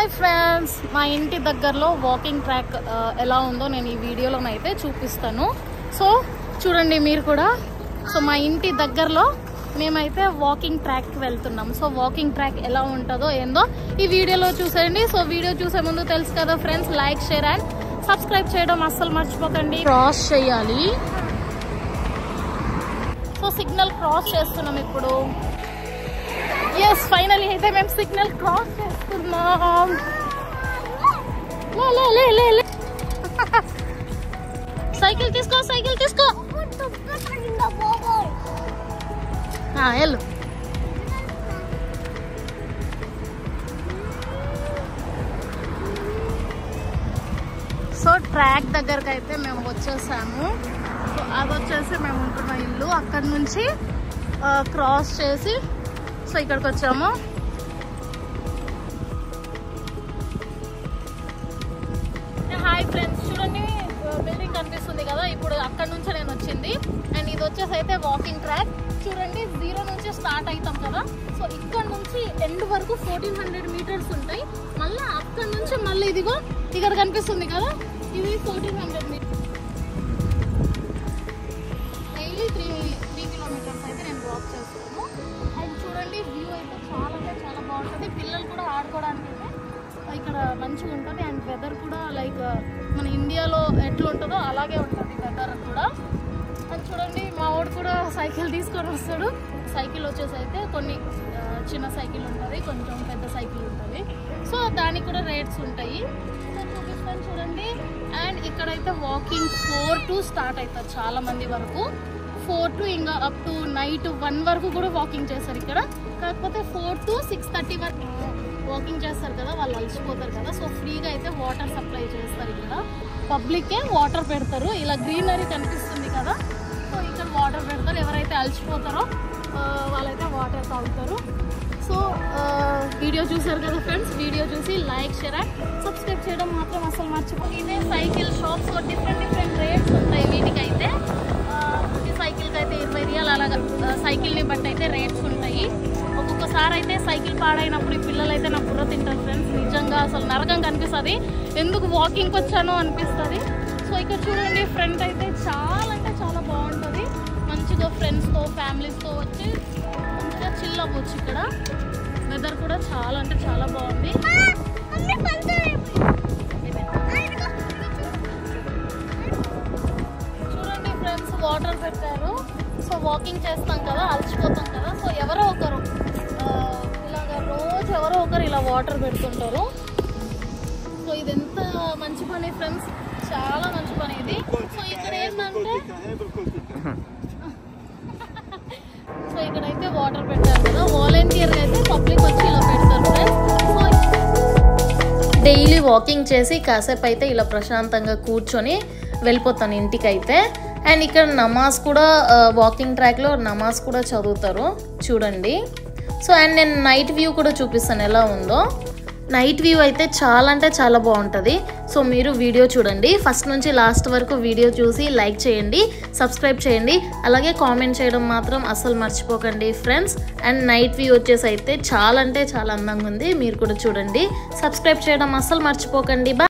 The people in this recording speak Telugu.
హాయ్ ఫ్రెండ్స్, మా ఇంటి దగ్గరలో వాకింగ్ ట్రాక్ ఎలా ఉందో నేను ఈ వీడియోలోనైతే చూపిస్తాను. సో చూడండి మీరు కూడా. సో మా ఇంటి దగ్గరలో మేమైతే వాకింగ్ ట్రాక్కి వెళ్తున్నాం. సో వాకింగ్ ట్రాక్ ఎలా ఉంటుందో ఏందో ఈ వీడియోలో చూసేయండి. సో వీడియో చూసే ముందు తెలుసు కదా friends, like, share and subscribe చేయడం అస్సలు మర్చిపోకండి. క్రాస్ చేయాలి. సో సిగ్నల్ క్రాస్ చేస్తున్నాం ఇప్పుడు. ఎస్, ఫైనలీ అయితే మేము సిగ్నల్ క్రాస్ చేస్తున్నాం. సైకిల్ తీసుకో, సైకిల్ తీసుకో. వెళ్ళు. సో ట్రాక్ దగ్గరకు అయితే మేము వచ్చేసాము. సో అది వచ్చేసి మేము ఉంటున్న ఇల్లు. అక్కడి నుంచి క్రాస్ చేసి సో ఇక్కడికి వచ్చాము. హాయ్ ఫ్రెండ్స్, చూడండి బిల్డింగ్ కనిపిస్తుంది కదా, ఇప్పుడు అక్కడ నుంచి నేను వచ్చింది. అండ్ ఇది వచ్చేసి అయితే వాకింగ్ ట్రాక్. చూడండి, 0 నుంచి స్టార్ట్ అవుతాం కదా. సో ఇక్కడ నుంచి ఎండ్ వరకు 1400 మీటర్స్ ఉంటాయి. మళ్ళీ అక్కడ నుంచి మళ్ళీ ఇదిగో ఇక్కడ కనిపిస్తుంది కదా, ఇది 1400 మీటర్స్. డైలీ 3 కిలోమీటర్స్ అయితే నేను వాక్ చేస్తాను. అండ్ చూడండి, వ్యూ అయితే చాలా అంటే చాలా బాగుంటుంది. పిల్లలు కూడా ఆడుకోవడానికి అయితే ఇక్కడ మంచిగా ఉంటుంది. అండ్ వెదర్ కూడా లైక్ మన ఇండియాలో ఎట్లా ఉంటుందో అలాగే ఉంటుంది వెదర్ కూడా. అండ్ చూడండి, మా వాడు కూడా సైకిల్ తీసుకొని వస్తాడు. సైకిల్ వచ్చేసి అయితే కొన్ని చిన్న సైకిల్ ఉంటుంది, కొంచెం పెద్ద సైకిల్ ఉంటుంది. సో దానికి కూడా రేట్స్ ఉంటాయి. సో చూపిస్తాను చూడండి. అండ్ ఇక్కడైతే వాకింగ్ 4 to స్టార్ట్ అవుతారు చాలా మంది వరకు. 4 to ఇంకా అప్ టు నైట్ 1 వరకు కూడా వాకింగ్ చేస్తారు ఇక్కడ. కాకపోతే 4 to 6:30 వరకు వాకింగ్ చేస్తారు కదా, వాళ్ళు అలసిపోతారు కదా. సో ఫ్రీగా అయితే వాటర్ సప్లై చేస్తారు ఇక్కడ. పబ్లిక్కే వాటర్ పెడతారు. ఇలా గ్రీనరీ కనిపిస్తుంది కదా, సో ఇక్కడ వాటర్ పెడతారు. ఎవరైతే అలసిపోతారో వాళ్ళైతే వాటర్ తాగుతారు. సో వీడియో చూసారు కదా ఫ్రెండ్స్, వీడియో చూసి లైక్, షేర్ అండ్ సబ్స్క్రైబ్ చేయడం మాత్రం అసలు మర్చిపోయి. ఇదే సైకిల్ షాప్స్ డిఫరెంట్ రేట్స్ ఉంటాయి వీటికైతే. సైకిల్కి అయితే 20 రియాల్ అలాగా సైకిల్ని బట్టి అయితే రేట్స్ ఉంటాయి. ఒక్కొక్కసారి అయితే సైకిల్ పాడైనప్పుడు ఈ పిల్లలు అయితే నా బుర్ర తింటారు ఫ్రెండ్స్. నిజంగా అసలు నరకం కనిపిస్తుంది. ఎందుకు వాకింగ్కి వచ్చానో అనిపిస్తుంది. సో ఇక్కడ చూడండి, ఫ్రంట్ అయితే చాలా అంటే చాలా బాగుంటుంది. మంచిగా ఫ్రెండ్స్తో ఫ్యామిలీస్తో వచ్చి మంచిగా చిల్ అవ్వచ్చు. ఇక్కడ వెదర్ కూడా చాలా అంటే చాలా బాగుంది. చూడండి ఫ్రెండ్స్, వాటర్ పెట్టారు. సో వాకింగ్ చేస్తాం కదా, అలసిపోతాం కదా. సో ఎవరో ఒకరు ఇలాగ రోజు ఎవరో ఒకరు ఇలా వాటర్ పెడుతుంటారు. సో ఇది ఎంత మంచి పని ఫ్రెండ్స్, చాలా మంచి పని ఇది. సో ఇక్కడ ఏంటంటే సో ఇక్కడైతే వాటర్ పెట్టారు కదా, వాలంటీర్ అయితే పబ్లిక్ వచ్చి ఇలా పెడతారు ఫ్రెండ్స్. డైలీ వాకింగ్ చేసి కాసేపు అయితే ఇలా ప్రశాంతంగా కూర్చొని వెళ్ళిపోతాను ఇంటికైతే. అండ్ ఇక్కడ నమాజ్ కూడా వాకింగ్ ట్రాక్లో నమాజ్ కూడా చదువుతారు చూడండి. సో అండ్ నేను నైట్ వ్యూ కూడా చూపిస్తాను ఎలా ఉందో. నైట్ వ్యూ అయితే చాలా అంటే చాలా బాగుంటుంది. సో మీరు వీడియో చూడండి, ఫస్ట్ నుంచి లాస్ట్ వరకు వీడియో చూసి లైక్ చేయండి, సబ్స్క్రైబ్ చేయండి, అలాగే కామెంట్ చేయడం మాత్రం అస్సలు మర్చిపోకండి ఫ్రెండ్స్. అండ్ నైట్ వ్యూ వచ్చేసి అయితే చాలా అంటే చాలా అందంగా ఉంది. మీరు కూడా చూడండి, సబ్స్క్రైబ్ చేయడం అస్సలు మర్చిపోకండి.